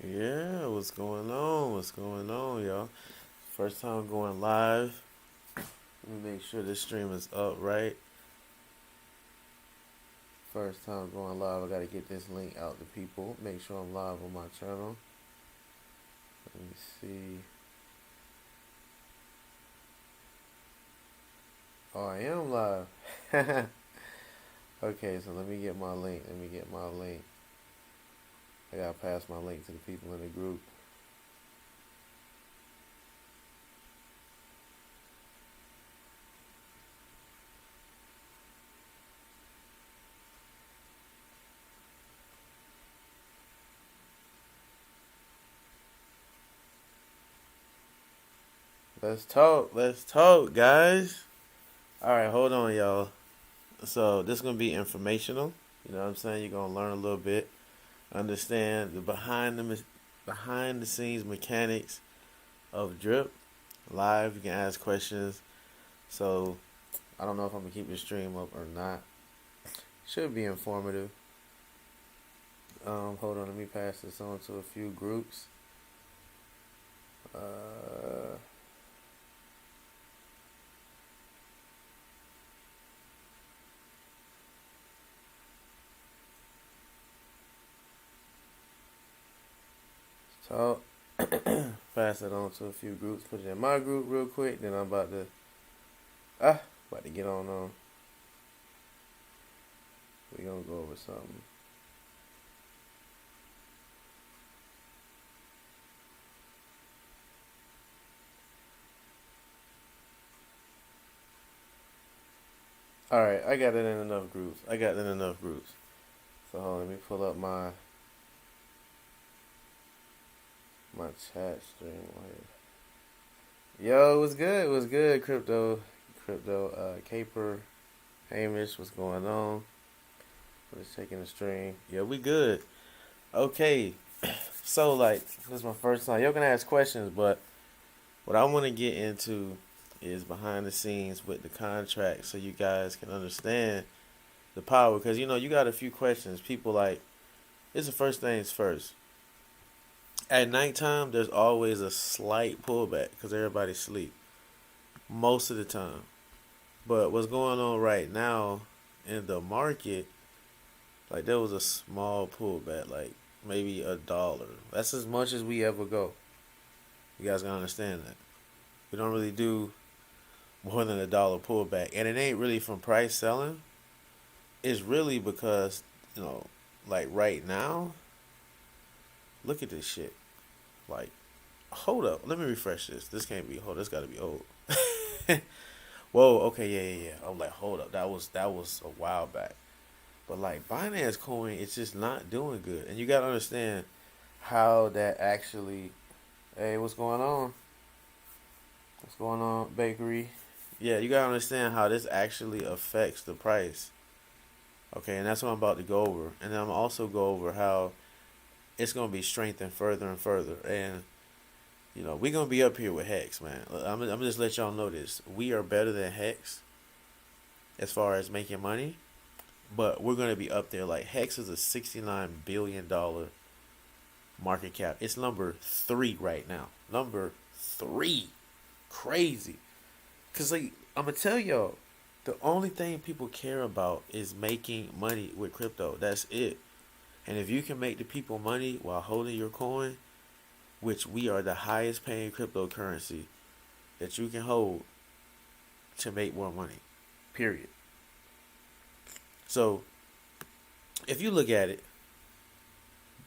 Yeah, what's going on? What's going on, y'all? First time going live. Let me make sure this stream is up, right? First time going live. I gotta get this link out to people. Make sure I'm live on my channel. Let me see. Oh, I am live. Okay, so let me get my link. I gotta pass my link to the people in the group. Let's talk, guys. All right, hold on, y'all. So this is gonna be informational. You know what I'm saying? You're gonna learn a little bit, understand the behind the scenes mechanics of drip. Live, you can ask questions. So I don't know if I'm gonna keep the stream up or not. Should be informative. Hold on, let me pass this on to a few groups. Uh, so pass it on to a few groups. Put it in my group real quick. Then I'm about to get on. We gonna go over something. All right, I got it in enough groups. So hold on, let me pull up my chat stream here. Yo, what's good? What's good? Caper, Hamish, what's going on? We're just taking the stream. Yeah, we good. Okay, so this is my first time. Y'all can ask questions, but what I want to get into is behind the scenes with the contract, so you guys can understand the power. Because you got a few questions. People it's the first things first. At nighttime, there's always a slight pullback because everybody sleep most of the time. But what's going on right now in the market, there was a small pullback, like maybe $1. That's as much as we ever go. You guys gotta understand that. We don't really do more than $1 pullback. And it ain't really from price selling. It's really because, right now, look at this shit. Hold up. Let me refresh this. This can't be this gotta be old. Whoa, okay, yeah. I'm like, hold up. That was a while back. But Binance coin, it's just not doing good. And you gotta understand how that actually. Hey, what's going on? What's going on, bakery? Yeah, you gotta understand how this actually affects the price. Okay, and that's what I'm about to go over. And then I'm also go over how it's gonna be strengthened further and further. And we're gonna be up here with Hex, man. I'm gonna just let y'all know this. We are better than Hex as far as making money, but we're gonna be up there. Like Hex is a $69 billion market cap. It's number 3 right now. Number 3. Crazy. Cause I'm gonna tell y'all, the only thing people care about is making money with crypto. That's it. And if you can make the people money while holding your coin, which we are the highest paying cryptocurrency that you can hold to make more money. Period. So if you look at it,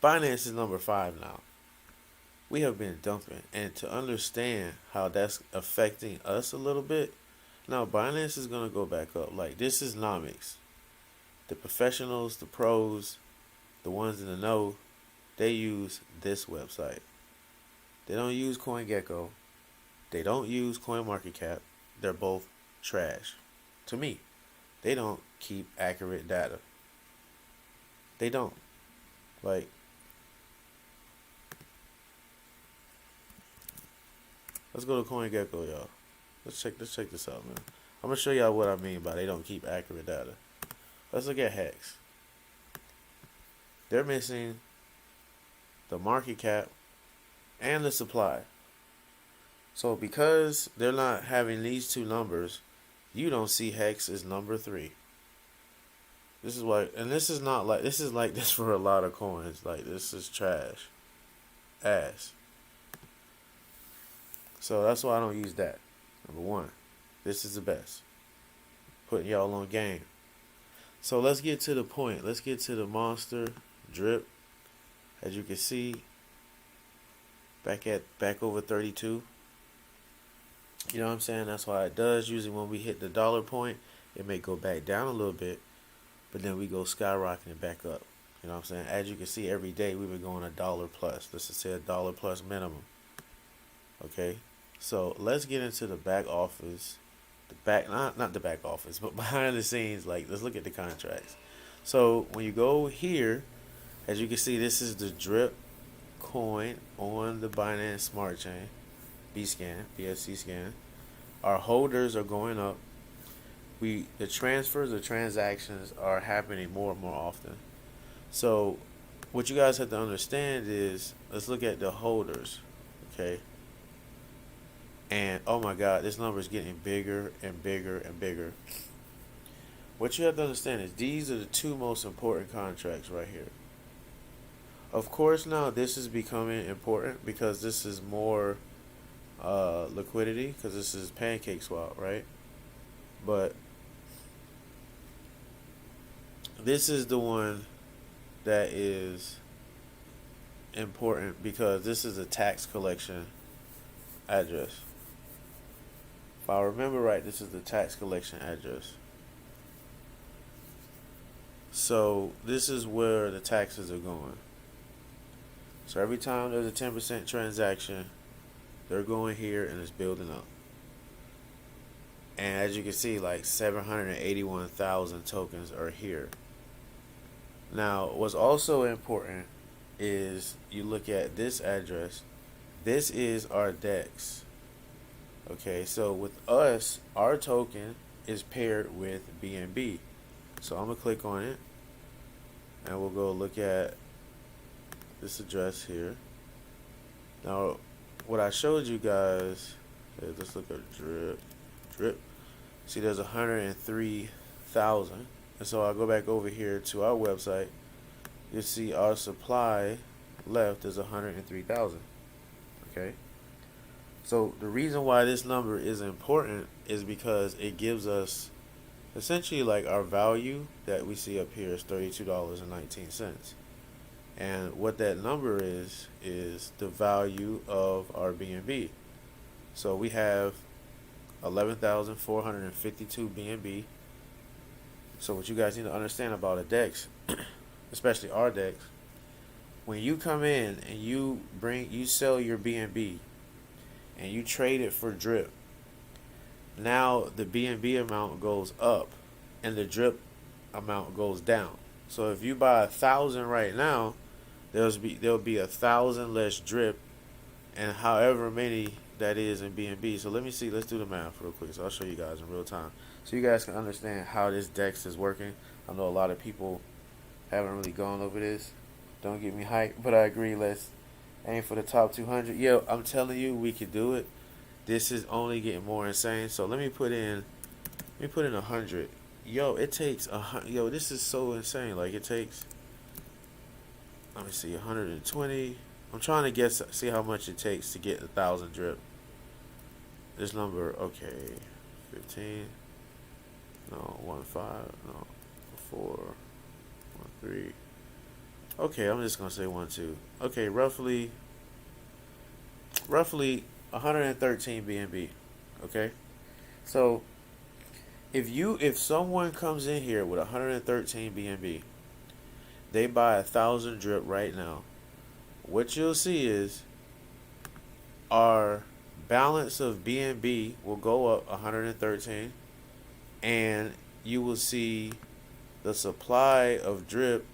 Binance is number 5 now. We have been dumping. And to understand how that's affecting us a little bit, now Binance is going to go back up. This is nomics. The professionals, the pros, the ones in the know, they use this website. They don't use CoinGecko. They don't use CoinMarketCap. They're both trash. To me, they don't keep accurate data. They don't. Let's go to CoinGecko, y'all. Let's check this out, man. I'm gonna show y'all what I mean by they don't keep accurate data. Let's look at Hex. They're missing the market cap, and the supply. So because they're not having these two numbers, you don't see Hex as number 3. This is why, and this is not like this is like this for a lot of coins. Like this is trash, ass. So that's why I don't use that. Number 1, this is the best. Putting y'all on game. So let's get to the point. Let's get to the monster drip. As you can see, back over 32. You know what I'm saying? That's why it does. Usually when we hit the dollar point, it may go back down a little bit, but then we go skyrocketing back up. You know what I'm saying? As you can see, every day we've been going $1 plus. Let's just say $1 plus minimum. Okay? So let's get into the back office. Not the back office, but behind the scenes. Like, let's look at the contracts. So when you go here, as you can see, this is the drip coin on the Binance Smart chain. BSC scan. Our holders are going up. The transfers, the transactions are happening more and more often. So what you guys have to understand is, let's look at the holders, okay? And oh my God, this number is getting bigger and bigger and bigger. What you have to understand is these are the two most important contracts right here. Of course, now this is becoming important because this is more liquidity, because this is pancake swap, right? But this is the one that is important because this is a tax collection address. If I remember right, this is the tax collection address. So this is where the taxes are going. So every time there's a 10% transaction, they're going here and it's building up. And as you can see, like 781,000 tokens are here. Now, what's also important is you look at this address. This is our DEX. Okay, so with us, our token is paired with BNB. So I'm going to click on it. And we'll go look at this address here. Now, what I showed you guys is, let's look at drip. See, there's 103,000. And so I'll go back over here to our website. You'll see our supply left is 103,000. Okay. So the reason why this number is important is because it gives us essentially like our value that we see up here is $32.19. And what that number is the value of our BNB. So we have 11,452 BNB. So what you guys need to understand about a DEX, especially our DEX, when you come in and you sell your BNB and you trade it for drip, now the BNB amount goes up and the drip amount goes down. So if you buy 1,000 right now, there'll be 1,000 less drip, and however many that is in BNB. So let me see. Let's do the math real quick. So I'll show you guys in real time, so you guys can understand how this DEX is working. I know a lot of people haven't really gone over this. Don't get me hyped, but I agree. Let's aim for the top 200. Yo, I'm telling you, we could do it. This is only getting more insane. So let me put in 100. Yo, it takes yo, this is so insane. Like, it takes, let me see, 120. I'm trying to guess, see how much it takes to get 1,000 drip. This number, okay, 15. No, 15. No, 4. 13. Okay, I'm just gonna say 12. Okay, roughly 113 BNB. Okay, so if someone comes in here with 113 BNB, they buy 1,000 drip right now. What you'll see is our balance of BNB will go up 113, and you will see the supply of drip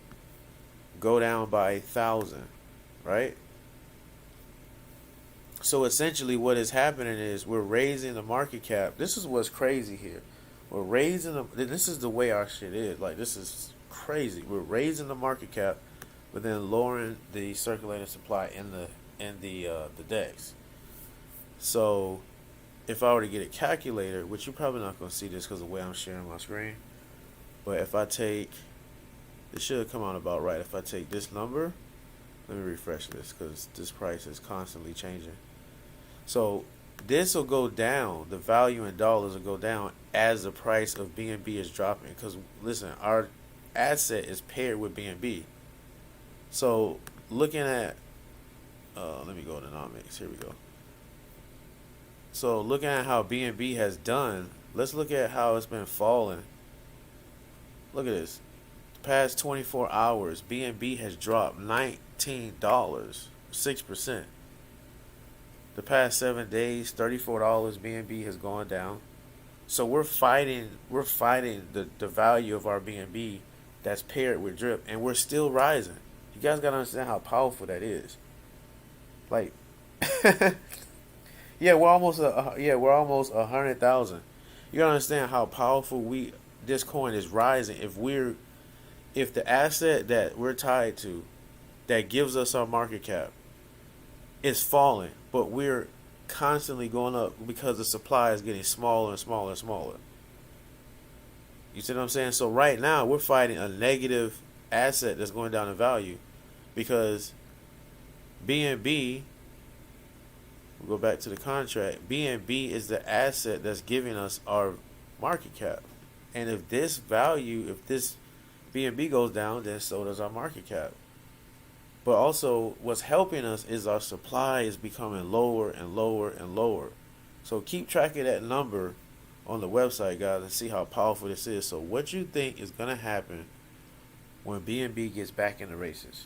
go down by 1,000, right? So essentially what is happening is we're raising the market cap. This is what's crazy here. We're raising this is the way our shit is. Like, this is crazy. We're raising the market cap but then lowering the circulating supply in the DEX. So if I were to get a calculator, which you're probably not going to see this because of the way I'm sharing my screen, but if I take, it should come out about right. If I take this number, let me refresh this because this price is constantly changing. So this will go down. The value in dollars will go down as the price of BNB is dropping. Because listen, our asset is paired with BNB. So looking at, let me go to Nomics. Here we go. So looking at how BNB has done, let's look at how it's been falling. Look at this. The past 24 hours, BNB has dropped $19, 6%. The past 7 days, $34 BNB has gone down. So we're fighting the value of our BNB that's paired with drip, and we're still rising. You guys gotta understand how powerful that is. Like, yeah, we're almost 100,000. You gotta understand how powerful this coin is rising. If the asset that we're tied to, that gives us our market cap, is falling, but we're constantly going up because the supply is getting smaller and smaller and smaller. You see what I'm saying? So right now we're fighting a negative asset that's going down in value because BNB, we'll go back to the contract, BNB is the asset that's giving us our market cap. And if this BNB goes down, then so does our market cap. But also, what's helping us is our supply is becoming lower and lower and lower. So keep track of that number on the website, guys, and see how powerful this is. So what you think is going to happen when BNB gets back in the races?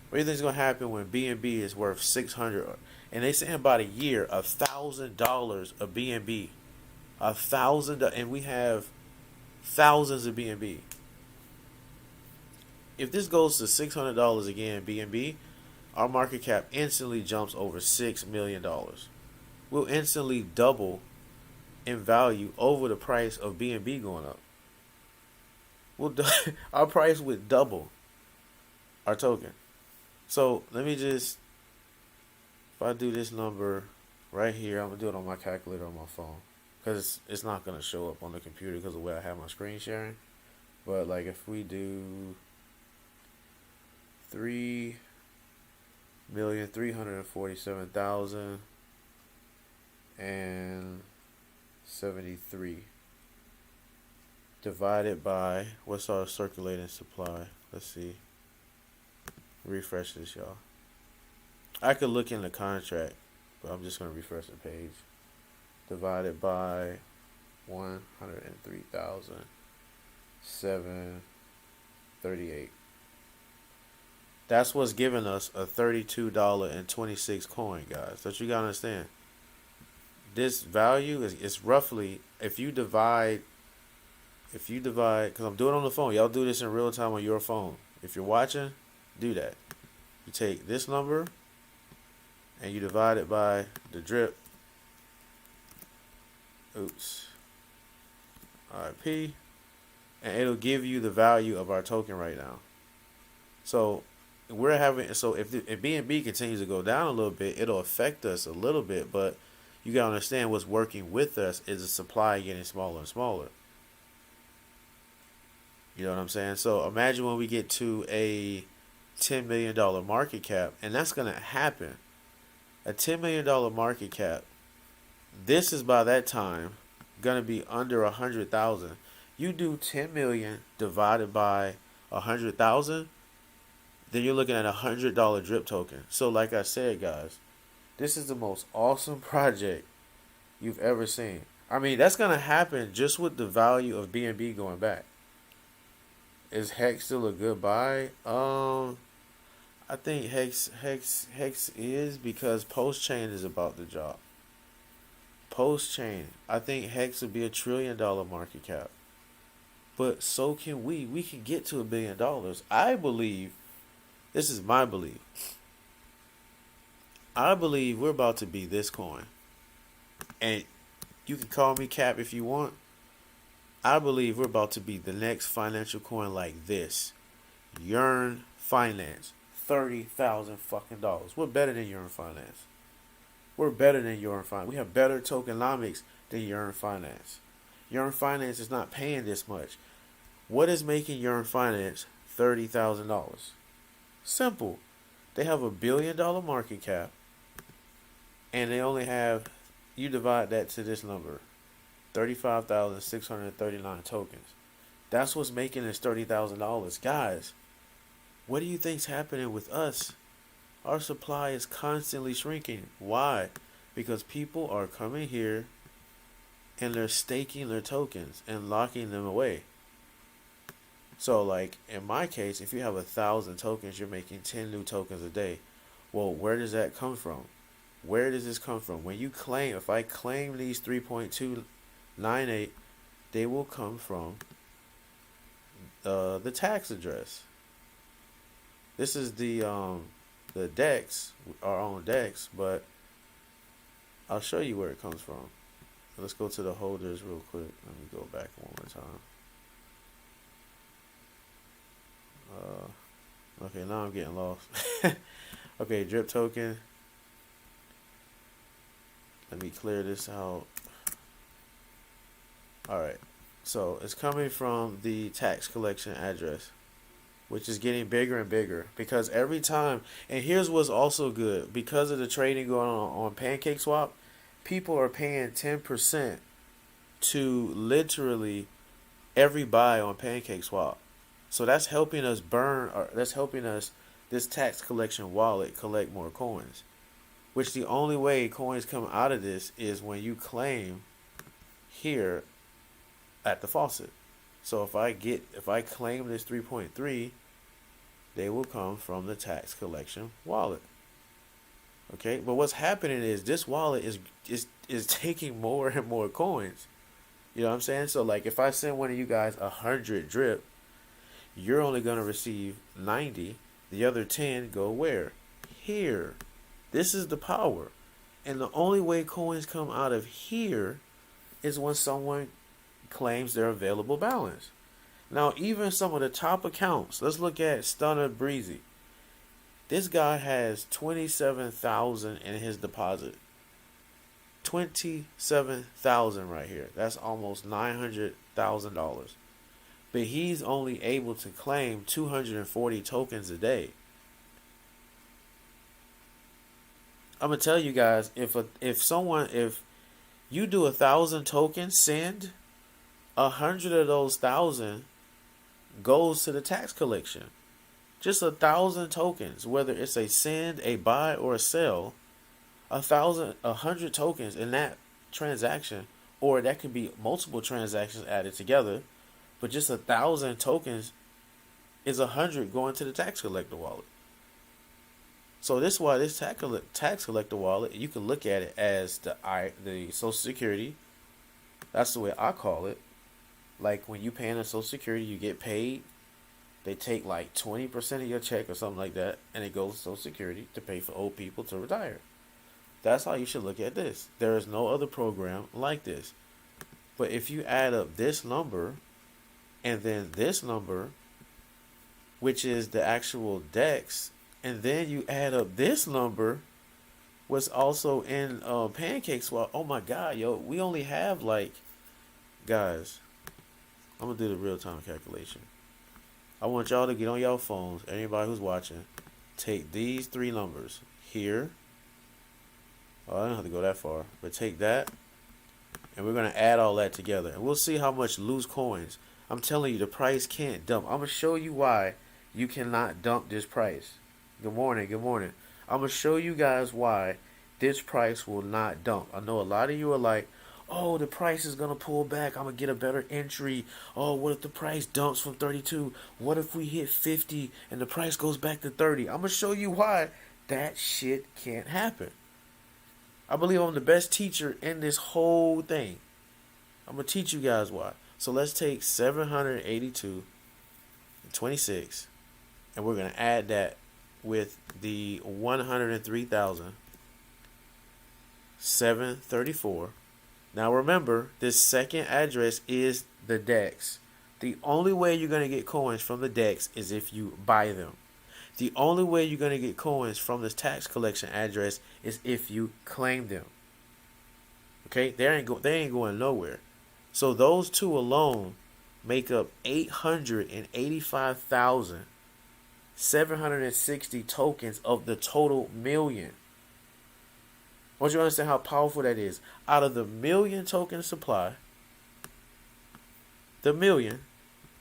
What do you think is going to happen when BNB is worth 600? And they say in about a year, $1,000 of BNB. $1,000, and we have thousands of BNB. If this goes to $600 again, BNB, our market cap instantly jumps over $6 million. We'll instantly double in value over the price of BNB going up. Our price would double our token. So let me just, if I do this number right here, I'm going to do it on my calculator on my phone. Because it's not going to show up on the computer because of the way I have my screen sharing. But like if we do 3,347,073 divided by what's our circulating supply? Let's see. Refresh this, y'all. I could look in the contract, but I'm just gonna refresh the page. Divided by 103,738. That's what's giving us a $32.26 coin, guys. So you gotta understand. This value is roughly, if you divide, because I'm doing it on the phone. Y'all do this in real time on your phone. If you're watching, do that. You take this number and you divide it by the drip. Oops. RIP. And it'll give you the value of our token right now. So if BNB continues to go down a little bit, it'll affect us a little bit, but you gotta understand what's working with us is the supply getting smaller and smaller. You know what I'm saying? So imagine when we get to a $10 million market cap, and that's gonna happen. A $10 million market cap. This is by that time gonna be under 100,000. You do 10 million divided by 100,000, then you're looking at $100 drip token. So like I said, guys, this is the most awesome project you've ever seen. I mean, that's gonna happen just with the value of BNB going back. Is Hex still a good buy? I think Hex is, because Post Chain is about to drop. Post Chain, I think Hex would be $1 trillion market cap. But so can we. We can get to $1 billion. I believe, this is my belief. I believe we're about to be this coin. And you can call me Cap if you want. I believe we're about to be the next financial coin like this. Yearn Finance. $30,000 fucking dollars. We're better than Yearn Finance. We're better than Yearn Finance. We have better tokenomics than Yearn Finance. Yearn Finance is not paying this much. What is making Yearn Finance $30,000? Simple. They have $1 billion market cap, and they only have, you divide that to this number, 35,639 tokens. That's what's making this $30,000. Guys, what do you think's happening with us? Our supply is constantly shrinking. Why? Because people are coming here and they're staking their tokens and locking them away. So, like, in my case, if you have 1,000 tokens, you're making 10 new tokens a day. Well, where does that come from? Where does this come from? When you claim, if I claim these 3.298, they will come from the tax address. This is the DEX, our own DEX, but I'll show you where it comes from. Let's go to the holders real quick. Let me go back one more time. Okay, now I'm getting lost. Okay, drip token. Let me clear this out. Alright, so it's coming from the tax collection address, which is getting bigger and bigger because every time, and here's what's also good, because of the trading going on PancakeSwap, people are paying 10% to literally every buy on PancakeSwap. So that's helping us this tax collection wallet collect more coins. Which the only way coins come out of this is when you claim here at the faucet. So if I claim this 3.3, they will come from the tax collection wallet. Okay, but what's happening is this wallet is taking more and more coins. You know what I'm saying? So like if I send one of you guys 100 drip, you're only gonna receive 90. The other 10 go where? Here. This is the power. And the only way coins come out of here is when someone claims their available balance. Now, even some of the top accounts, let's look at Stunner Breezy. This guy has 27,000 in his deposit. 27,000 right here. That's almost $900,000. But he's only able to claim 240 tokens a day. I'm gonna tell you guys, if you do 1,000 tokens, send 100 of those 1,000 goes to the tax collection. Just 1,000 tokens, whether it's a send, a buy, or a sell, 100 tokens in that transaction, or that could be multiple transactions added together, but just 1,000 tokens is 100 going to the tax collector wallet. So this is why this tax collector wallet, you can look at it as the Social Security. That's the way I call it. Like when you pay in a Social Security, you get paid. They take like 20% of your check or something like that, and it goes to Social Security to pay for old people to retire. That's how you should look at this. There is no other program like this. But if you add up this number and then this number, which is the actual DEX, and then you add up this number, what's also in PancakeSwap. Oh my God, yo, we only have like, guys, I'm gonna do the real time calculation. I want y'all to get on your phones, anybody who's watching, take these three numbers here. Oh, I don't have to go that far, but take that, and we're gonna add all that together, and we'll see how much loose coins. I'm telling you, the price can't dump. I'm gonna show you why you cannot dump this price. Good morning, good morning. I'm going to show you guys why this price will not dump. I know a lot of you are like, oh, the price is going to pull back. I'm going to get a better entry. Oh, what if the price dumps from 32? What if we hit 50 and the price goes back to 30? I'm going to show you why that shit can't happen. I believe I'm the best teacher in this whole thing. I'm going to teach you guys why. So let's take 782 and 26, and we're going to add that with the 103,734. Now remember, this second address is the DEX. The only way you're going to get coins from the DEX is if you buy them. The only way you're going to get coins from this tax collection address is if you claim them. Okay? They ain't going nowhere. So those two alone make up 885,760 tokens of the total million. I want you to understand how powerful that is. Out of the million token supply, the million,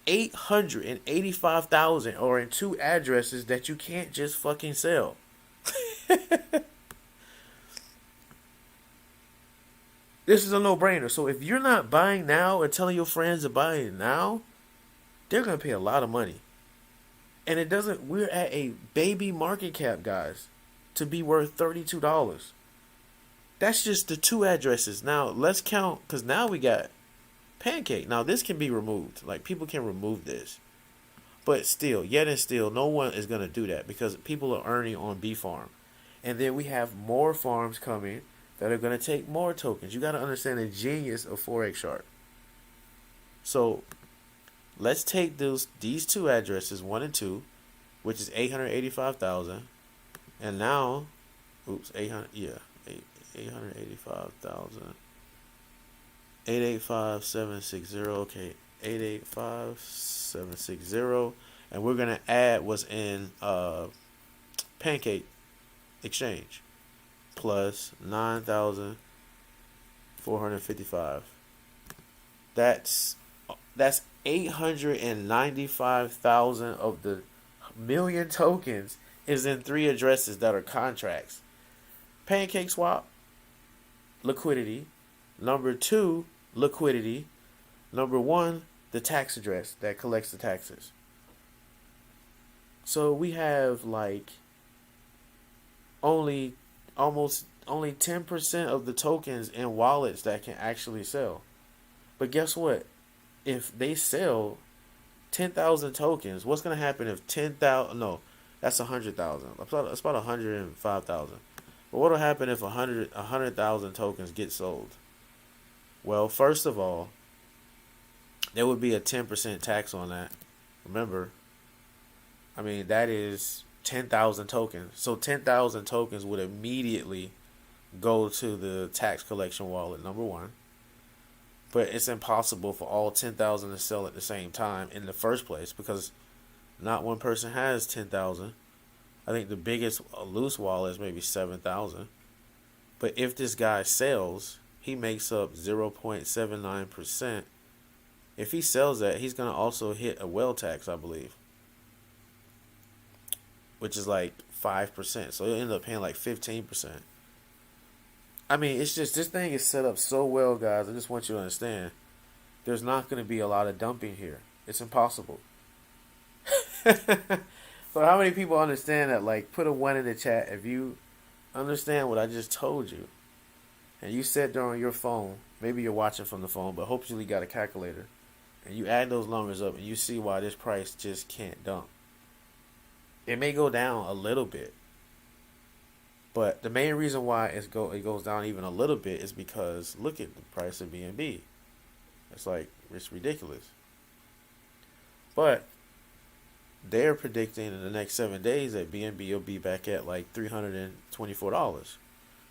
885,000 are in two addresses that you can't just fucking sell. This is a no-brainer. So if you're not buying now and telling your friends to buy it now, they're going to pay a lot of money. And we're at a baby market cap, guys, to be worth $32. That's just the two addresses. Now, let's count, because now we got Pancake. Now, this can be removed. Like, people can remove this. But still, no one is going to do that because people are earning on B Farm. And then we have more farms coming that are going to take more tokens. You got to understand the genius of Forex Shark. So, let's take these two addresses, 1 and 2, which is 885,000. And now, 885,000. 885,760. Okay, 885,760. And we're going to add what's in Pancake Exchange. Plus 9,455. That's 895,000 of the million tokens is in three addresses that are contracts. Pancake Swap, liquidity. Number 2, liquidity. Number 1, the tax address that collects the taxes. So we have like only 10% of the tokens in wallets that can actually sell. But guess what? If they sell 10,000 tokens, what's going to happen if 10,000... No, that's 100,000. That's about 105,000. But what will happen if 100,000 tokens get sold? Well, first of all, there would be a 10% tax on that. Remember, I mean, that is 10,000 tokens. So 10,000 tokens would immediately go to the tax collection wallet, number 1. But it's impossible for all 10,000 to sell at the same time in the first place because not one person has 10,000. I think the biggest loose wallet is maybe 7,000. But if this guy sells, he makes up 0.79%. If he sells that, he's going to also hit a well tax, I believe, which is like 5%. So he'll end up paying like 15%. I mean, it's just, this thing is set up so well, guys. I just want you to understand. There's not going to be a lot of dumping here. It's impossible. So how many people understand that? Like, put a 1 in the chat if you understand what I just told you. And you sat there on your phone. Maybe you're watching from the phone, but hopefully you got a calculator. And you add those numbers up and you see why this price just can't dump. It may go down a little bit. But the main reason why it goes down even a little bit is because look at the price of BNB. It's ridiculous. But they're predicting in the next 7 days that BNB will be back at like $324.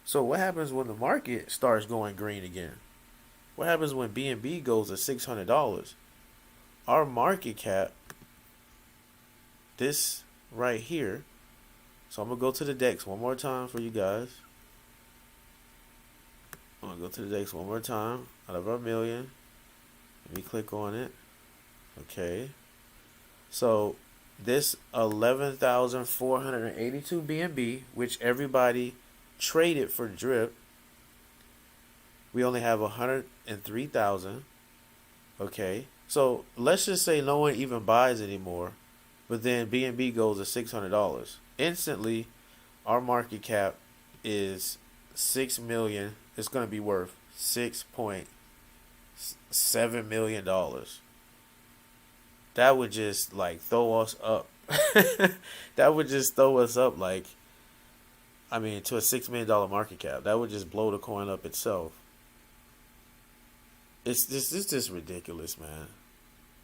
So what happens when the market starts going green again? What happens when BNB goes to $600? Our market cap, this right here. So I'm going to go to the DEX one more time for you guys. I'm going to go to the DEX one more time. Out of our million. Let me click on it. Okay. So this 11,482 BNB, which everybody traded for drip, we only have 103,000. Okay. So let's just say no one even buys anymore. But then BNB goes to $600. Instantly, our market cap is $6 million. It's going to be worth $6.7 million. That would just like throw us up. That would just throw us up to a $6 million market cap. That would just blow the coin up itself. It's just ridiculous, man.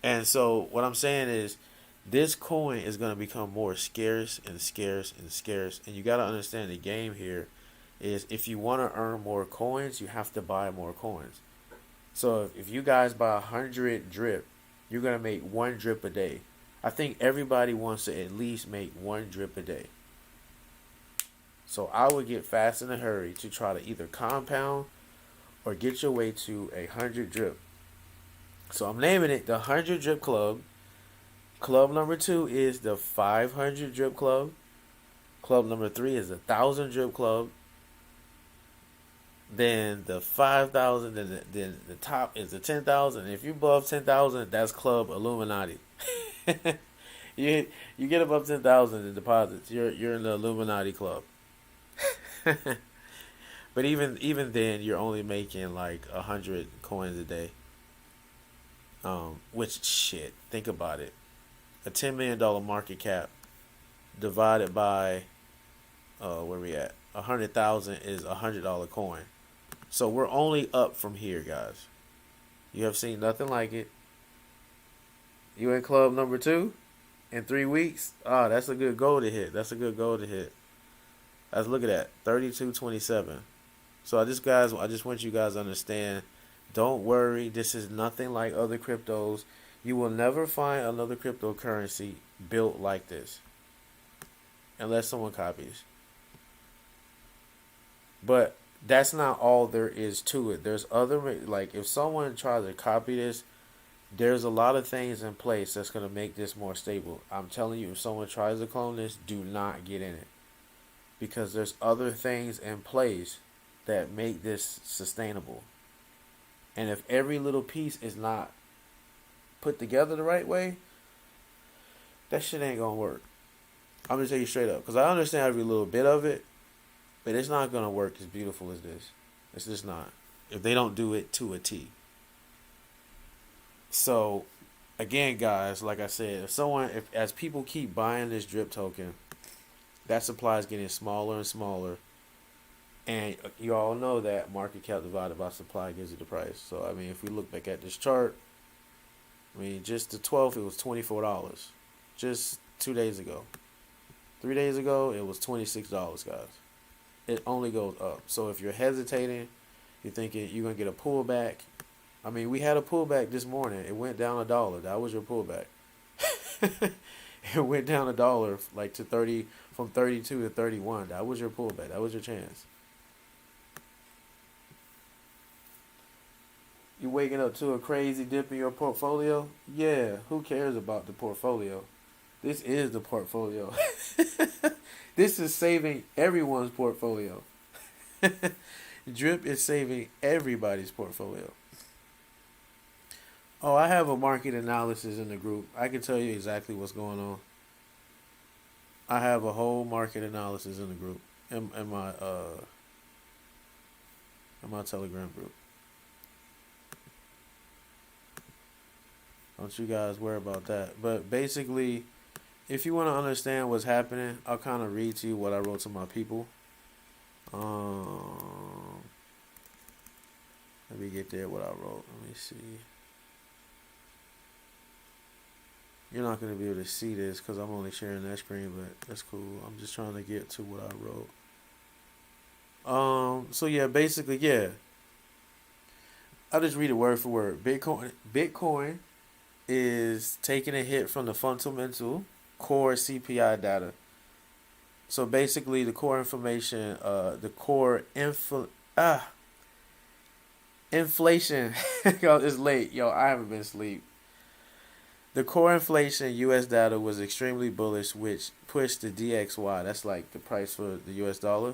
And so what I'm saying is this coin is going to become more scarce and scarce and scarce. And you got to understand the game here is if you want to earn more coins, you have to buy more coins. So if you guys buy 100 drip, you're going to make one drip a day. I think everybody wants to at least make one drip a day. So I would get fast in a hurry to try to either compound or get your way to 100 drip. So I'm naming it the 100 drip club. Club number 2 is the 500 drip club. Club number 3 is the 1,000 drip club. Then the 5,000. Then the top is the 10,000. If you above 10,000, that's Club Illuminati. you you get above 10,000 in deposits, you're in the Illuminati club. But even then, you're only making like 100 coins a day. Which shit, think about it. A $10 million market cap divided by where we at? 100,000 is $100 coin. So we're only up from here, guys. You have seen nothing like it. You in club number 2 in 3 weeks? Ah, that's a good goal to hit. That's a good goal to hit. Let's look at that. 32.27. So I just want you guys to understand. Don't worry. This is nothing like other cryptos. You will never find another cryptocurrency built like this. Unless someone copies. But that's not all there is to it. There's other, like if someone tries to copy this, there's a lot of things in place that's going to make this more stable. I'm telling you, if someone tries to clone this, do not get in it. Because there's other things in place that make this sustainable. And if every little piece is not put together the right way, that shit ain't going to work. I'm going to tell you straight up. Because I understand every little bit of it, but it's not going to work as beautiful as this. It's just not. If they don't do it to a T. So, again, guys, like I said, as people keep buying this drip token, that supply is getting smaller and smaller. And you all know that market cap divided by supply gives you the price. So, I mean, if we look back at this chart, I mean, just the 12th, it was $24. Just 2 days ago. 3 days ago, it was $26, guys. It only goes up. So, if you're hesitating, you're thinking you're going to get a pullback. I mean, we had a pullback this morning. It went down $1. That was your pullback. It went down $1, like to 30, from 32 to 31. That was your pullback. That was your chance. You waking up to a crazy dip in your portfolio? Yeah, who cares about the portfolio? This is the portfolio. This is saving everyone's portfolio. Drip is saving everybody's portfolio. Oh, I have a market analysis in the group. I can tell you exactly what's going on. I have a whole market analysis in the group, in my Telegram group. Don't you guys worry about that. But basically, if you want to understand what's happening, I'll kind of read to you what I wrote to my people. Let me get there what I wrote. Let me see. You're not going to be able to see this because I'm only sharing that screen, but that's cool. I'm just trying to get to what I wrote. So yeah, basically, yeah. I'll just read it word for word. Bitcoin is taking a hit from the fundamental core CPI data. So basically, the core information, inflation. Yo, it's late. Yo, I haven't been asleep. The core inflation U.S. data was extremely bullish, which pushed the DXY, that's like the price for the U.S. dollar,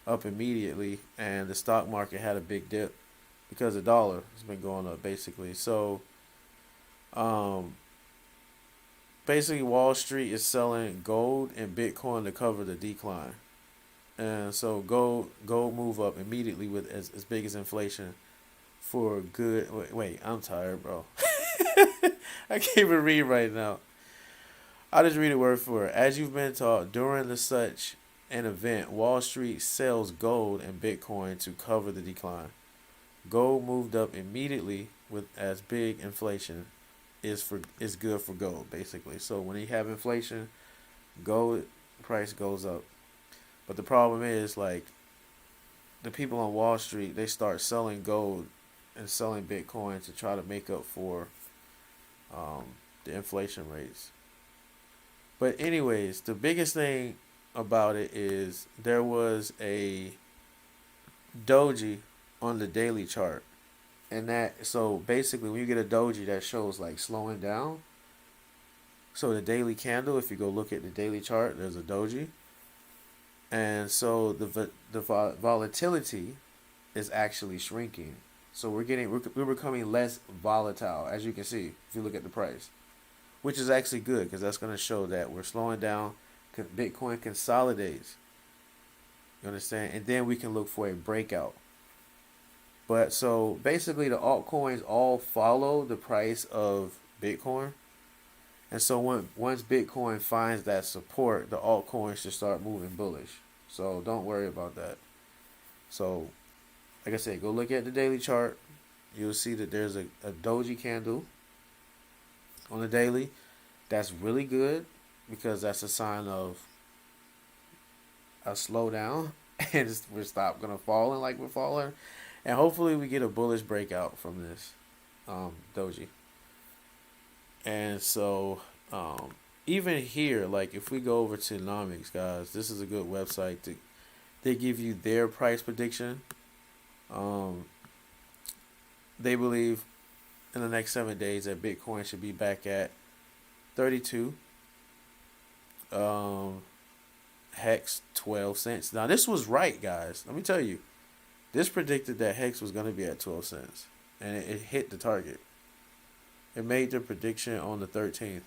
up immediately, and the stock market had a big dip because the dollar has been going up, basically. So, basically, Wall Street is selling gold and Bitcoin to cover the decline. And so gold move up immediately with as big as inflation for good. Wait, I'm tired, bro. I can't even read right now. I'll just read it word for word. As you've been taught, during such an event, Wall Street sells gold and Bitcoin to cover the decline. Gold moved up immediately with as big inflation is good for gold basically. So when you have inflation, gold price goes up. But the problem is like the people on Wall Street, they start selling gold and selling Bitcoin to try to make up for um, the inflation rates. But anyways, the biggest thing about it is there was a doji on the daily chart. And that, so basically when you get a doji that shows like slowing down, so the daily candle, if you go look at the daily chart, there's a doji. And so the volatility is actually shrinking. So we're becoming less volatile, as you can see if you look at the price, which is actually good because that's going to show that we're slowing down. Bitcoin consolidates. You understand? And then we can look for a breakout. But so basically, the altcoins all follow the price of Bitcoin. And so once Bitcoin finds that support, the altcoins should start moving bullish. So don't worry about that. So, like I said, go look at the daily chart. You'll see that there's a doji candle on the daily. That's really good because that's a sign of a slowdown and we're stop gonna falling like we're falling. And hopefully we get a bullish breakout from this doji. And so, even here, like if we go over to Nomics, guys, this is a good website they give you their price prediction. They believe in the next 7 days that Bitcoin should be back at 32. Hex 12 cents. Now this was right, guys. Let me tell you, this predicted that Hex was going to be at 12 cents, and it hit the target. It made the prediction on the 13th.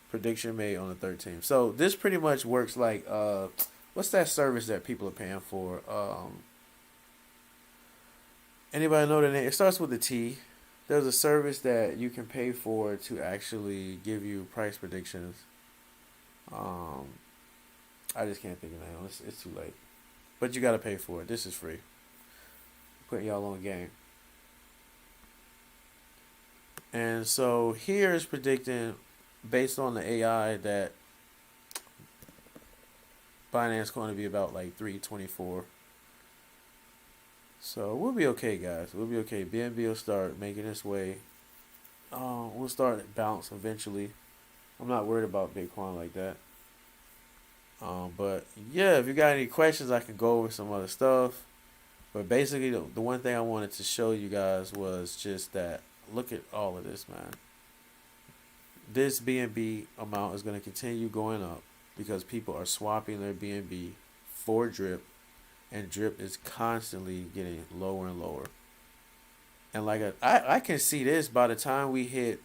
Prediction made on the 13th. So this pretty much works like what's that service that people are paying for? Anybody know the name? It starts with a T. There's a service that you can pay for to actually give you price predictions. I just can't think of the name. It's too late. But you got to pay for it. This is free. Putting y'all on game. And so here is predicting, based on the AI, that Binance is going to be about like 324. So we'll be okay, guys. We'll be okay. BNB will start making its way. We'll start bounce eventually. I'm not worried about Bitcoin like that. But yeah, if you got any questions, I can go over some other stuff. But basically, the one thing I wanted to show you guys was just that. Look at all of this, man. This BNB amount is going to continue going up because people are swapping their BNB for drip, and drip is constantly getting lower and lower. And like I can see this by the time we hit,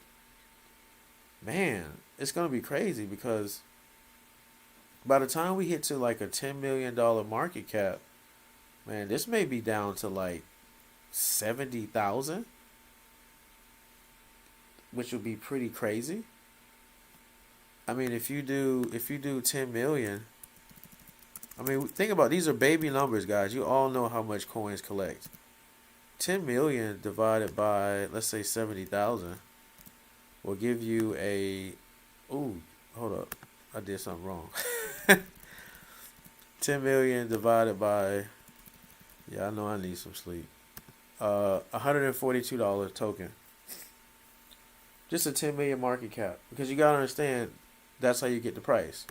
man, it's going to be crazy because by the time we hit to like a $10 million market cap, man, this may be down to like 70,000. Which would be pretty crazy. I mean, if you do 10 million, I mean, think about it, these are baby numbers, guys. You all know how much coins collect. 10 million divided by, let's say, 70,000 will give you a, ooh, hold up, I did something wrong. 10 million divided by, yeah, I know I need some sleep. $142 token. Just a 10 million market cap. Because you gotta understand, that's how you get the price.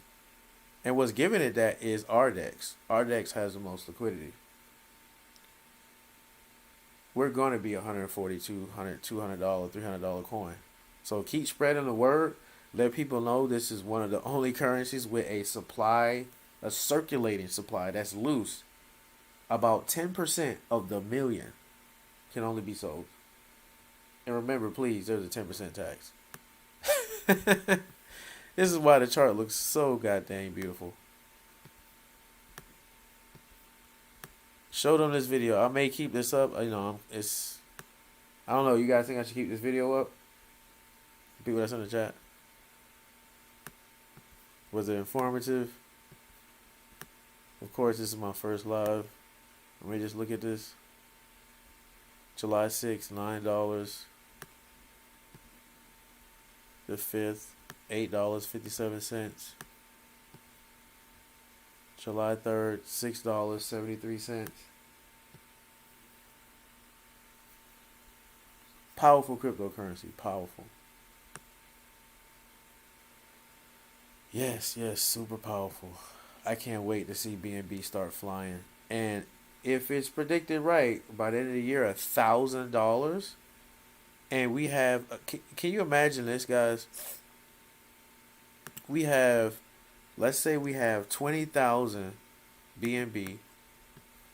And what's giving it that is RDEX. RDEX has the most liquidity. We're gonna be $142, $200, $300 coin. So keep spreading the word. Let people know this is one of the only currencies with a supply, a circulating supply that's loose. About 10% of the million can only be sold. And remember, please, there's a 10% tax. This is why the chart looks so goddamn beautiful. Show them this video. I may keep this up. You know, I don't know. You guys think I should keep this video up? People that's in the chat. Was it informative? Of course, this is my first live. Let me just look at this. July 6th, $9. the 5th, $8.57. July 3rd, $6.73. Powerful cryptocurrency. Powerful. Yes, yes, super powerful. I can't wait to see BNB start flying. And if it's predicted right, by the end of the year, $1,000. And we have, can you imagine this, guys? We have, let's say we have 20,000 BNB. I'm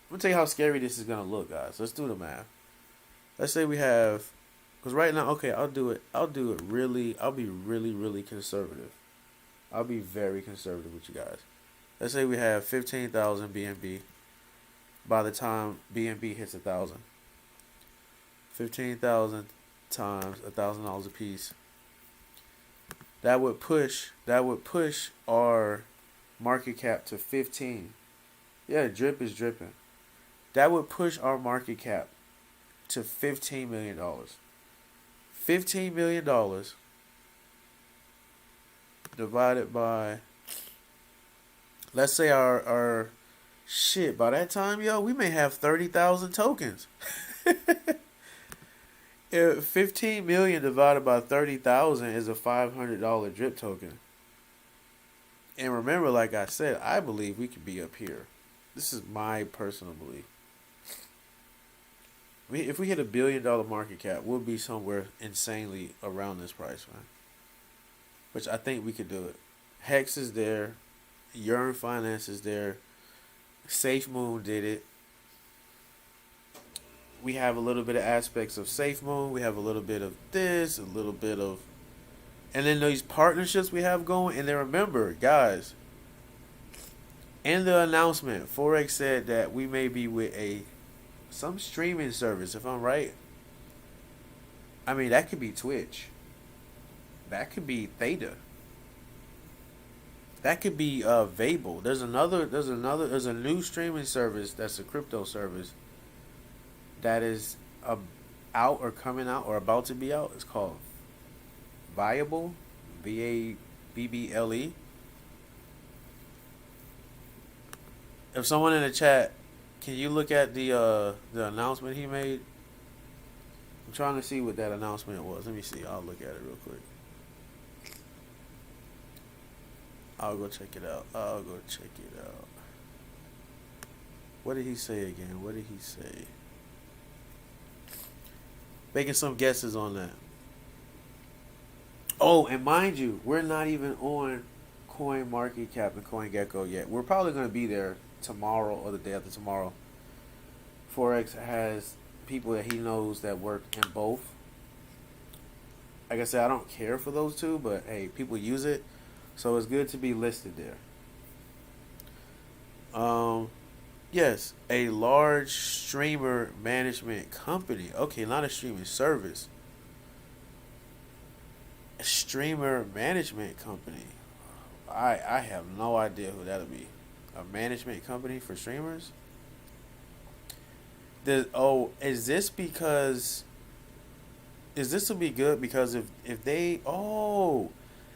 gonna tell you how scary this is gonna look, guys. Let's do the math. Let's say we have, because right now, okay, I'll do it. I'll do it really. I'll be really, really conservative. I'll be very conservative with you guys. Let's say we have 15,000 BNB. By the time BNB hits 1,000, 15,000 times $1,000 a piece. That would push our market cap to 15. Yeah, drip is dripping. That would push our market cap to $15 million. $15 million divided by, let's say our shit, by that time, yo, we may have 30,000 tokens. If 15 million divided by 30,000 is a $500 drip token. And remember, like I said, I believe we could be up here. This is my personal belief. If we hit $1 billion market cap, we'll be somewhere insanely around this price, man. Which I think we could do it. Hex is there. Yearn Finance is there. SafeMoon did it. We have a little bit of aspects of SafeMoon. We have a little bit of this, a little bit of, and then these partnerships we have going. And then remember, guys, in the announcement, Forex said that we may be with some streaming service, if I'm right. I mean, that could be Twitch. That could be Theta. That could be Vable. There's a new streaming service that's a crypto service that is out or coming out or about to be out. It's called Viable, Vabble. If someone in the chat, can you look at the announcement he made? I'm trying to see what that announcement was. Let me see. I'll look at it real quick. I'll go check it out. What did he say again? What did he say? Making some guesses on that. Oh, and mind you, we're not even on CoinMarketCap and CoinGecko yet. We're probably going to be there tomorrow or the day after tomorrow. Forex has people that he knows that work in both. Like I said, I don't care for those two, but hey, people use it. So it's good to be listed there. Yes, a large streamer management company. Okay, not a streaming service. A streamer management company. I have no idea who that'll be. A management company for streamers? Is this will be good because if they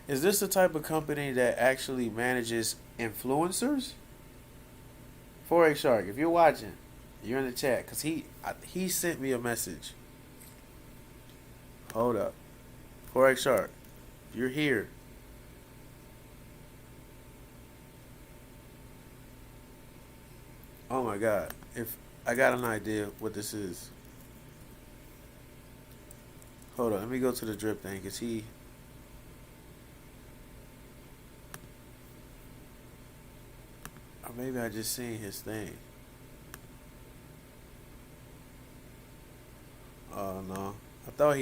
is this the type of company that actually manages influencers? Forex Shark, if you're watching, you're in the chat because he sent me a message. Hold up, Forex Shark, you're here. Oh my God! If I got an idea what this is. Hold on, let me go to the drip thing because or maybe I just seen his thing. Oh no. I thought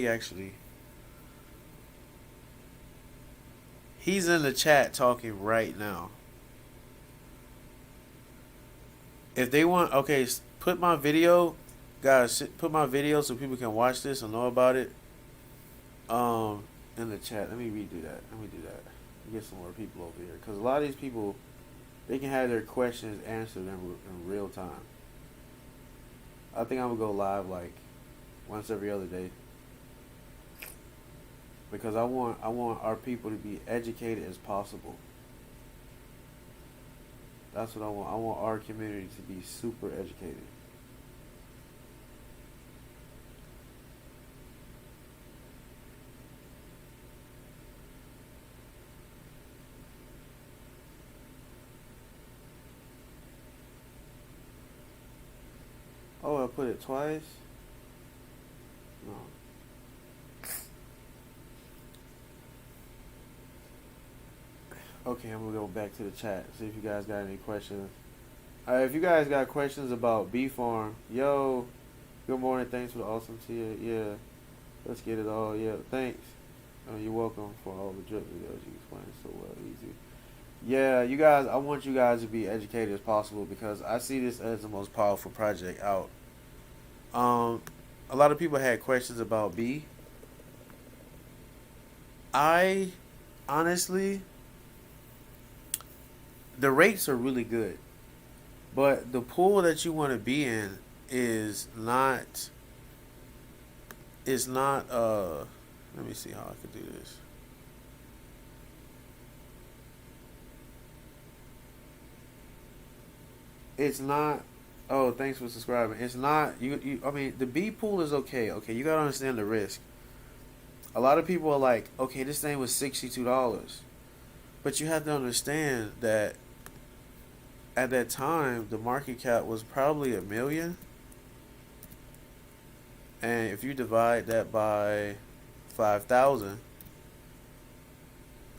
he's in the chat talking right now. If they want, okay, put my video, guys, put my video so people can watch this and know about it. In the chat, let me redo that. Let me do that. Get some more people over here because a lot of these people, they can have their questions answered in real time. I think I'm gonna go live like once every other day. because I want our people to be educated as possible. That's what I want. I want our community to be super educated. Oh, I put it twice? No. Okay, I'm gonna go back to the chat, see if you guys got any questions. Alright, if you guys got questions about B Farm, yo, good morning, thanks for the awesome tea. Yeah, let's get it all. Yeah, thanks. You're welcome for all the drip videos. You explain it so well, easy. Yeah, you guys, I want you guys to be educated as possible because I see this as the most powerful project out. Um, a lot of people had questions about B. I honestly, the rates are really good, but the pool that you want to be in is not is not. Let me see how I could do this. It's not. Oh, thanks for subscribing. It's not you. I mean, the B pool is okay. Okay, you gotta understand the risk. A lot of people are like, okay, this thing was $62, but you have to understand that at that time the market cap was probably 1 million, and if you divide that by 5,000,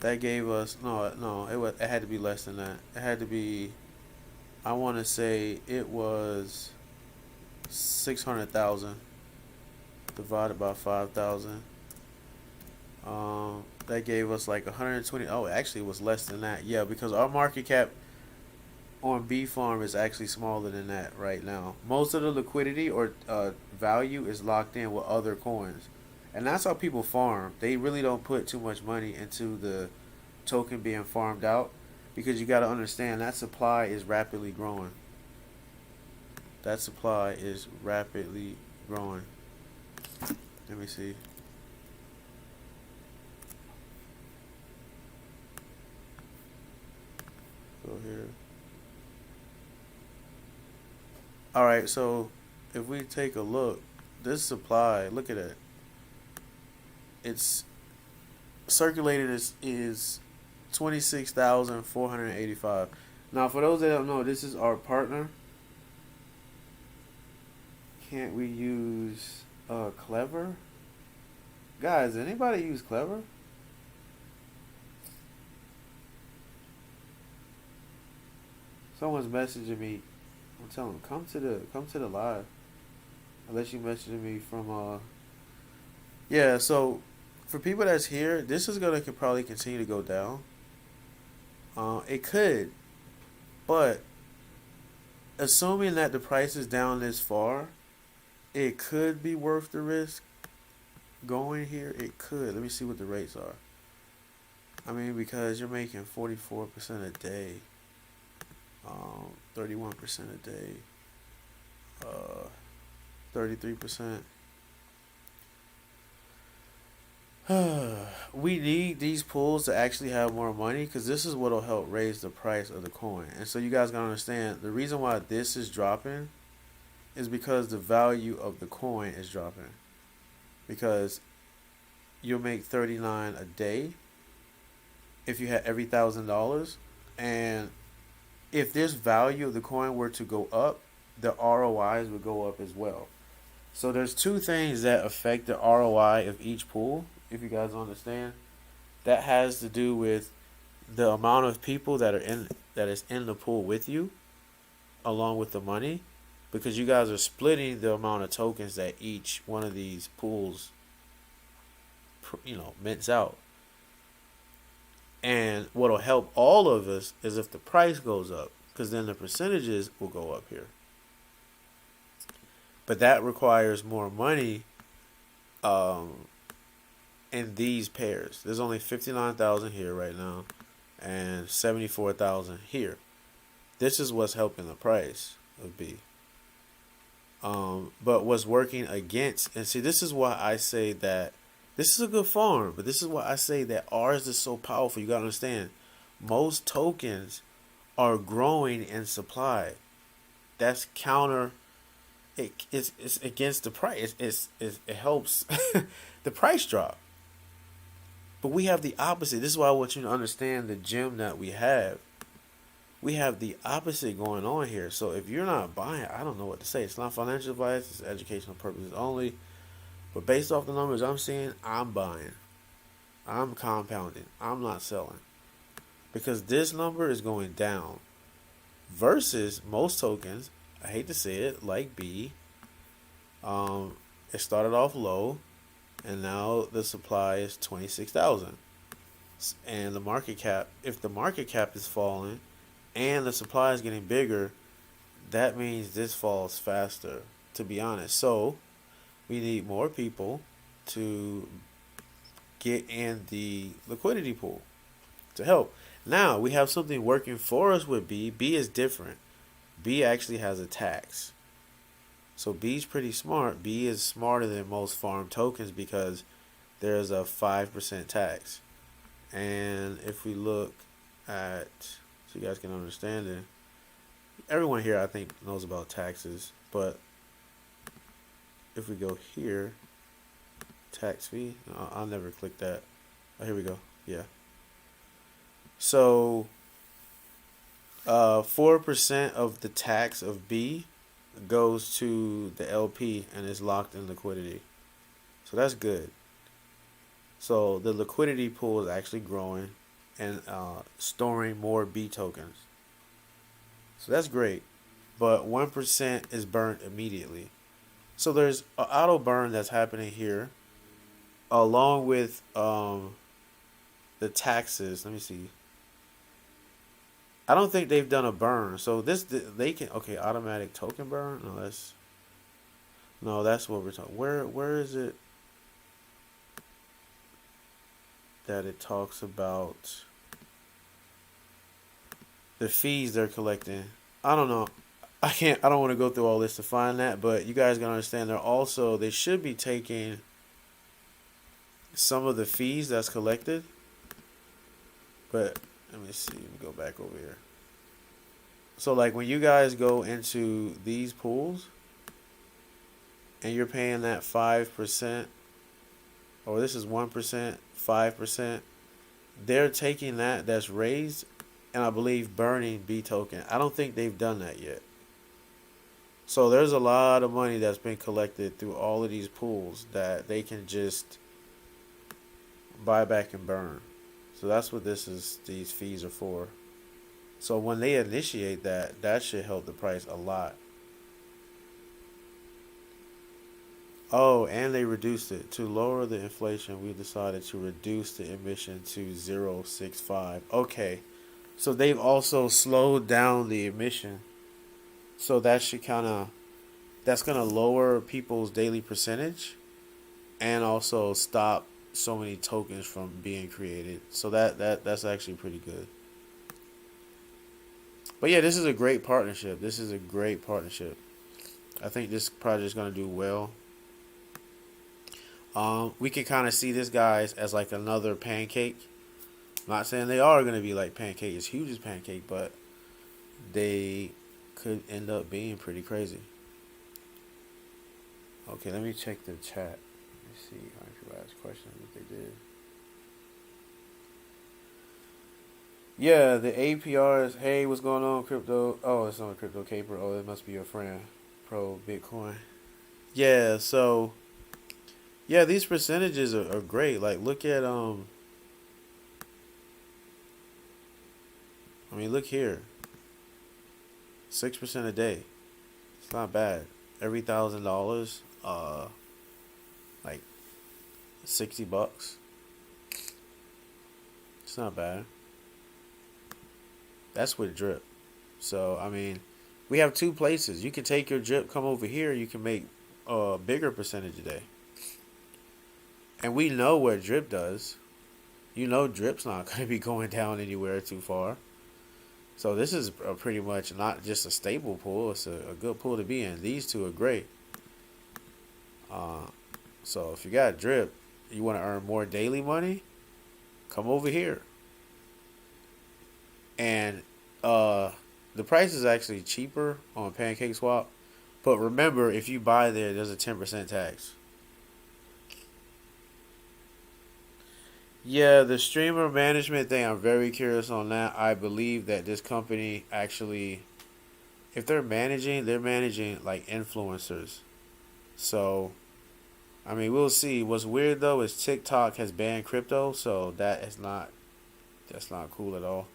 that gave us no. It had to be less than that. It had to be. I want to say it was 600,000 divided by 5,000. That gave us like 120. Oh, actually, it was less than that. Yeah, because our market cap on B Farm is actually smaller than that right now. Most of the liquidity or value is locked in with other coins, and that's how people farm. They really don't put too much money into the token being farmed out because you got to understand that supply is rapidly growing. That supply is rapidly growing. Let me see. Go here. All right, so if we take a look, this supply, look at it. It's circulated is 26,485. Now, for those that don't know, this is our partner. Can't we use Clever? Guys, anybody use Clever? Someone's messaging me. I'm telling them come to the live. Unless you messaging me from yeah. So for people that's here, this is gonna could probably continue to go down. It could, but assuming that the price is down this far, it could be worth the risk going here. It could. Let me see what the rates are. I mean, because you're making 44% a day, 31% a day, 33%. We need these pools to actually have more money because this is what will help raise the price of the coin. And so you guys gotta understand the reason why this is dropping is because the value of the coin is dropping. Because you'll make 39 a day if you had every $1,000, and if this value of the coin were to go up, the ROIs would go up as well. So there's two things that affect the ROI of each pool, if you guys understand. That has to do with the amount of people that is in the pool with you, along with the money, because you guys are splitting the amount of tokens that each one of these pools, mints out. And what'll help all of us is if the price goes up, because then the percentages will go up here. But that requires more money in these pairs. There's only 59,000 here right now and 74,000 here. This is what's helping the price of B. But what's working against, and see, this is why I say that This is a good farm, but this is why I say that ours is so powerful. You gotta understand, most tokens are growing in supply. That's counter. It's against the price. It helps the price drop. But we have the opposite. This is why I want you to understand the gem that we have. We have the opposite going on here. So if you're not buying, I don't know what to say. It's not financial advice. It's educational purposes only. But based off the numbers I'm seeing, I'm buying. I'm compounding. I'm not selling. Because this number is going down. Versus most tokens, I hate to say it, like B, it started off low, and now the supply is 26,000. And the market cap, if the market cap is falling, and the supply is getting bigger, that means this falls faster, to be honest. So, we need more people to get in the liquidity pool to help. Now, we have something working for us with B. B is different. B actually has a tax. So B's pretty smart. B is smarter than most farm tokens because there's a 5% tax. And if we look at, so you guys can understand it, everyone here I think knows about taxes, but if we go here, tax fee, I'll never click that. Oh, here we go. Yeah. So 4% of the tax of B goes to the LP and is locked in liquidity. So that's good. So the liquidity pool is actually growing and storing more B tokens. So that's great. But 1% is burnt immediately. So there's an auto burn that's happening here along with the taxes. Let me see. I don't think they've done a burn. So they can, okay, automatic token burn. No, that's what we're talking. Where is it that it talks about the fees they're collecting? I don't know. I don't want to go through all this to find that, but you guys gotta understand they should be taking some of the fees that's collected. But let me see. Let me go back over here. So like when you guys go into these pools and you're paying that 5%, or this is 1%, 5%, they're taking that's raised and I believe burning B token. I don't think they've done that yet. So there's a lot of money that's been collected through all of these pools that they can just buy back and burn. So that's what these fees are for. So when they initiate that should help the price a lot. Oh, and they reduced it. To lower the inflation, we decided to reduce the emission to 0.65. Okay. So they've also slowed down the emission. So that should that's going to lower people's daily percentage and also stop so many tokens from being created. So that's actually pretty good. But yeah, this is a great partnership. I think this project is going to do well. We can kind of see this guys as like another pancake. I'm not saying they are going to be like pancake as huge as pancake, but they could end up being pretty crazy. Okay, let me check the chat. Let me see how many people asked questions if they did. Yeah, the APRs. Hey, what's going on, crypto? Oh, it's on a crypto caper. Oh, it must be your friend, Pro Bitcoin. Yeah, so yeah, these percentages are great. Like, look at look here. 6% a day. It's not bad. Every $1,000, like $60. It's not bad. That's with drip. So we have two places. You can take your drip, come over here. You can make a bigger percentage a day. And we know what drip does. You know, drip's not going to be going down anywhere too far. So this is pretty much not just a stable pool. It's a good pool to be in. These two are great. So if you got drip, You want to earn more daily money? Come over here. And the price is actually cheaper on Pancake Swap. But remember, if you buy there, there's a 10% tax. Yeah, the streamer management thing, I'm very curious on that. I believe that this company actually, if they're managing like influencers. So, I mean, we'll see. What's weird though is TikTok has banned crypto, so that's not cool at all.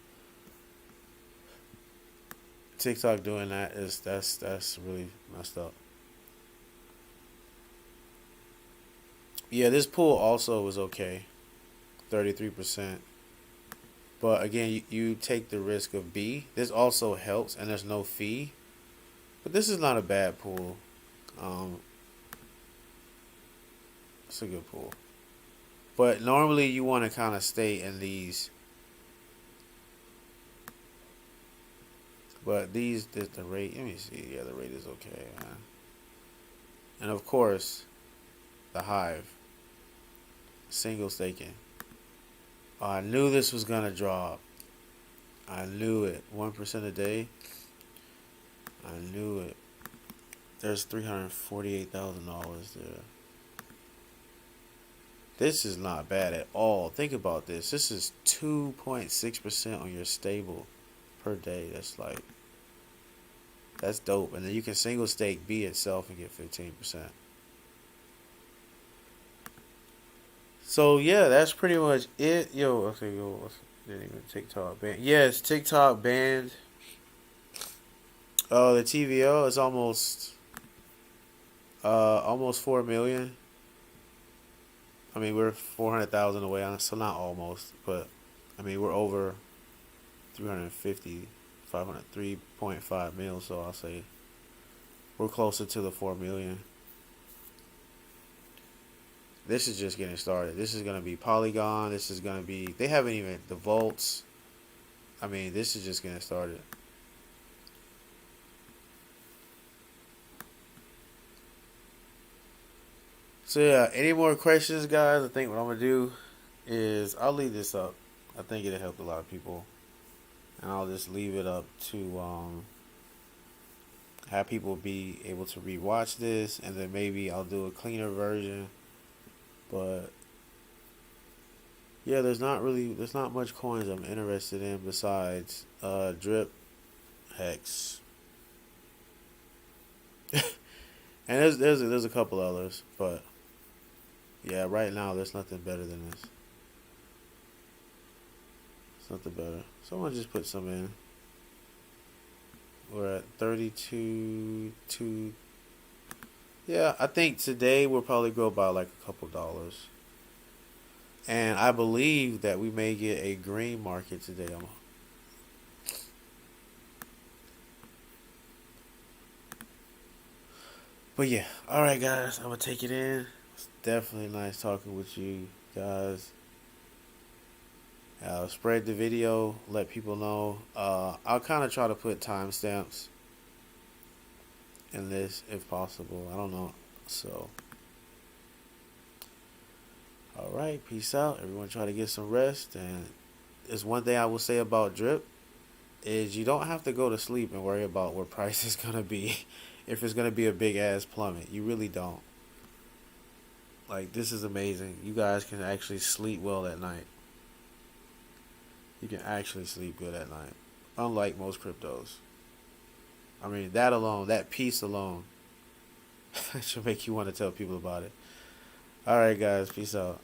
TikTok doing that is that's really messed up. Yeah, this pool also was okay, 33%. But again, you take the risk of B. This also helps, and there's no fee. But this is not a bad pool. Um, it's a good pool. But normally you want to kind of stay in these. But the rate. Let me see. Yeah, the rate is okay, man. And of course, the Hive, single staking. Oh, I knew this was gonna drop. I knew it. 1% a day. I knew it. There's $348,000 there. This is not bad at all. Think about this. This is 2.6% on your stable per day. That's dope. And then you can single stake B itself and get 15%. So yeah, that's pretty much it. Yo, okay, yo, didn't even TikTok banned. Yes, TikTok banned. Oh, the TVO is almost 4 million. I mean, we're 400,000 away on it, so not almost, but I mean, we're over 350, 500, 3.5 mil. So I'll say we're closer to the 4 million. This is just getting started. This is gonna be Polygon. This is gonna be. They haven't even the vaults. I mean, this is just getting started. So yeah, any more questions, guys? I think what I'm gonna do is I'll leave this up. I think it'll help a lot of people, and I'll just leave it up to have people be able to rewatch this, and then maybe I'll do a cleaner version. But yeah, there's not much coins I'm interested in besides Drip, Hex, and there's a couple others, but yeah, right now there's nothing better than this. It's nothing better. Someone just put some in. We're at 32 2. Yeah, I think today we'll probably go by like a couple dollars. And I believe that we may get a green market today. But yeah, all right, guys, I'm gonna take it in. It's definitely nice talking with you guys. Spread the video, let people know. I'll kind of try to put timestamps in this if possible. I don't know. So, all right, peace out. Everyone try to get some rest. And there's one thing I will say about Drip is you don't have to go to sleep and worry about where price is gonna be if it's gonna be a big ass plummet. You really don't. Like, this is amazing. You guys can actually sleep well at night. You can actually sleep good at night, unlike most cryptos. I mean, that alone, that piece alone, should make you want to tell people about it. All right, guys, peace out.